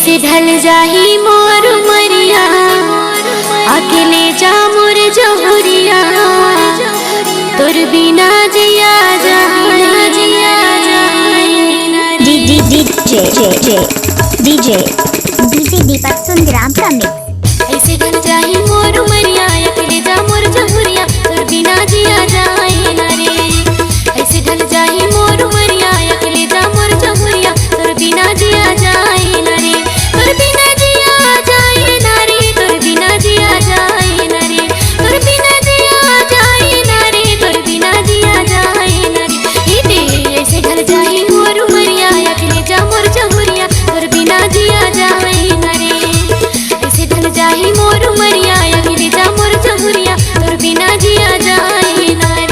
ऐसे ढल जाही मोर मरिया, अकेले जा मोर जहुरिया, तोर बिना जिया जाए डीजे दीपक सुंदराम का मिक्स। ऐसे ढल जाही मोर मरिया, अकेले जा मोर जहुरिया, तोर बिना जिया जाए ना रे। ऐसे ढल जाही मोर मरिया, अकेले जा मोर जहुरिया, तोर बिना जिया जाए ना रे। तोर बिना जिया जाए ना रे, तोर बिना जिया जाए ना रे, तोर बिना जिया जाए ना रे, तोर बिना जिया जाए ना रे। हे ऐसे ढल जाही मोर मरिया, अकेले जा मोर जहुरिया, तोर बिना जिया जाए ना रे। ऐसे ढल जाही मोर मरिया, अकेले जा मोर जहुरिया, तोर बिना जिया जाए ना रे।